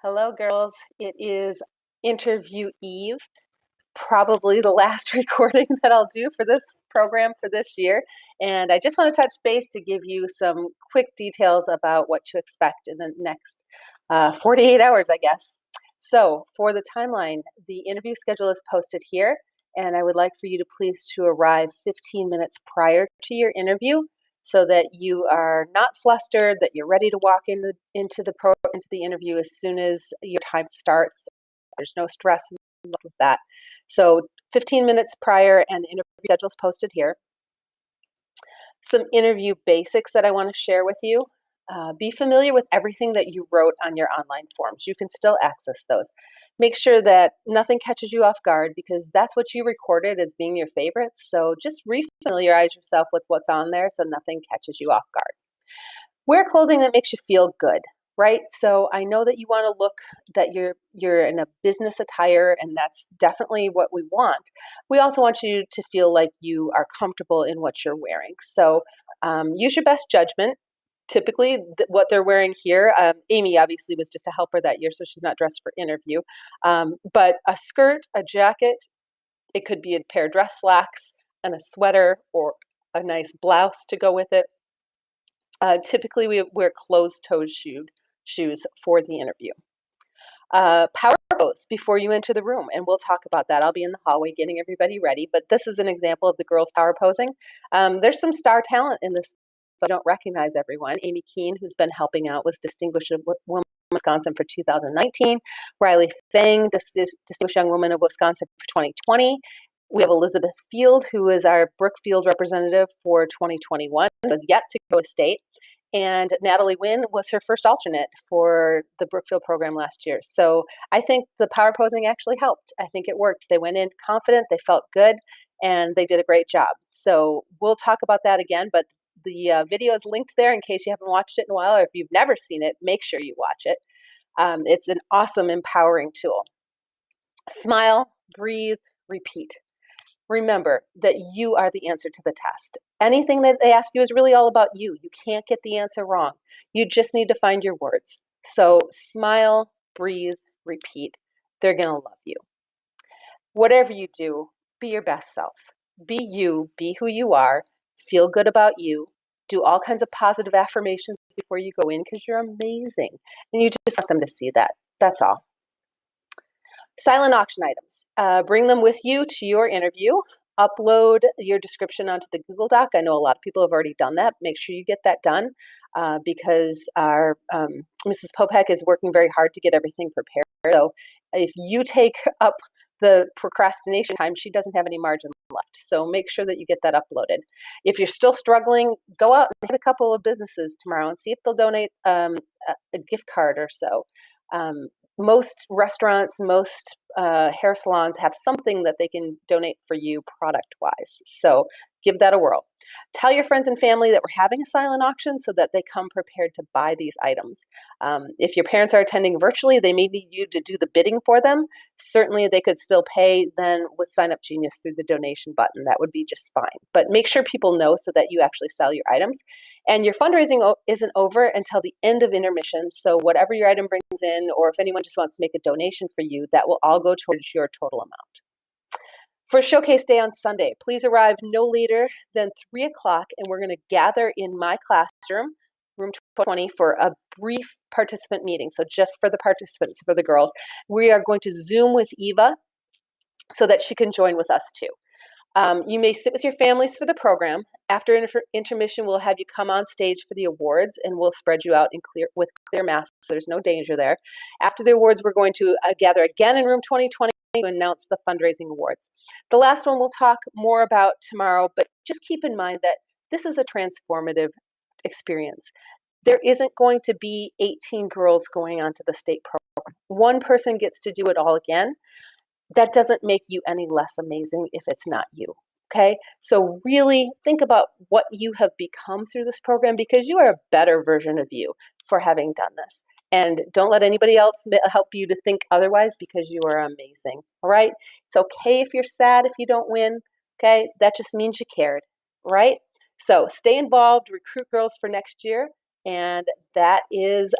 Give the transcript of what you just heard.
Hello, girls. It is Interview Eve, probably the last recording that I'll do for this program for this year. And I just want to touch base to give you some quick details about what to expect in the next 48 hours, I guess. So for the timeline, the interview schedule is posted here, and I would like for you to please to arrive 15 minutes prior to your interview so that you are not flustered, that you're ready to walk into the interview as soon as your time starts. There's no stress with that. So 15 minutes prior, and the interview schedule is posted here. Some interview basics that I want to share with you. Be familiar with everything that you wrote on your online forms. You can still access those. Make sure that nothing catches you off guard because that's what you recorded as being your favorites. So just refamiliarize yourself with what's on there so nothing catches you off guard. Wear clothing that makes you feel good, right? So I know that you want to look that you're in a business attire, and that's definitely what we want. We also want you to feel like you are comfortable in what you're wearing. So use your best judgment. Typically, what they're wearing here, Amy obviously was just a helper that year, so she's not dressed for interview. But a skirt, a jacket, it could be a pair of dress slacks and a sweater or a nice blouse to go with it. Typically, we wear closed-toed shoes for the interview. Power pose before you enter the room, and we'll talk about that. I'll be in the hallway getting everybody ready, but this is an example of the girls power posing. There's some star talent in this, but I don't recognize everyone. Amy Keene, who's been helping out, was Distinguished Woman of Wisconsin for 2019. Riley Fang, Distinguished Young Woman of Wisconsin for 2020. We have Elizabeth Field, who is our Brookfield representative for 2021, was yet to go to state. And Natalie Wynn was her first alternate for the Brookfield program last year. So I think the power posing actually helped. I think it worked. They went in confident, they felt good, and they did a great job. So we'll talk about that again, but the video is linked there in case you haven't watched it in a while, or if you've never seen it, make sure you watch it. It's an awesome, empowering tool. Smile, breathe, repeat. Remember that you are the answer to the test. Anything that they ask you is really all about you. You can't get the answer wrong. You just need to find your words. So smile, breathe, repeat. They're going to love you. Whatever you do, be your best self. Be you, be who you are, feel good about you. Do all kinds of positive affirmations before you go in because you're amazing. And you just want them to see that. That's all. Silent auction items. Bring them with you to your interview. Upload your description onto the Google Doc. I know a lot of people have already done that. Make sure you get that done because our Mrs. Popek is working very hard to get everything prepared. So if you take up the procrastination time, she doesn't have any margin left. So make sure that you get that uploaded. If you're still struggling, go out and hit a couple of businesses tomorrow and see if they'll donate a gift card or so. Most restaurants, most hair salons have something that they can donate for you product-wise. So give that a whirl. Tell your friends and family that we're having a silent auction so that they come prepared to buy these items. If your parents are attending virtually, they may need you to do the bidding for them. Certainly, they could still pay then with Sign Up Genius through the donation button. That would be just fine. But make sure people know so that you actually sell your items. And your fundraising isn't over until the end of intermission. So whatever your item brings in, or if anyone just wants to make a donation for you, that will all go towards your total amount. For Showcase Day on Sunday, please arrive no later than 3 o'clock, and we're going to gather in my classroom, room 20, for a brief participant meeting. So just for the participants, for the girls. We are going to Zoom with Eva so that she can join with us too. You may sit with your families for the program. After intermission, we'll have you come on stage for the awards, and we'll spread you out with clear masks. So there's no danger there. After the awards, we're going to gather again in room 2020 to announce the fundraising awards. The last one we'll talk more about tomorrow, but just keep in mind that this is a transformative experience. There isn't going to be 18 girls going on to the state program. One person gets to do it all again. That doesn't make you any less amazing if it's not you, okay? So really think about what you have become through this program because you are a better version of you for having done this. And don't let anybody else help you to think otherwise because you are amazing, all right? It's okay if you're sad if you don't win, okay? That just means you cared, right? So stay involved, recruit girls for next year, and that is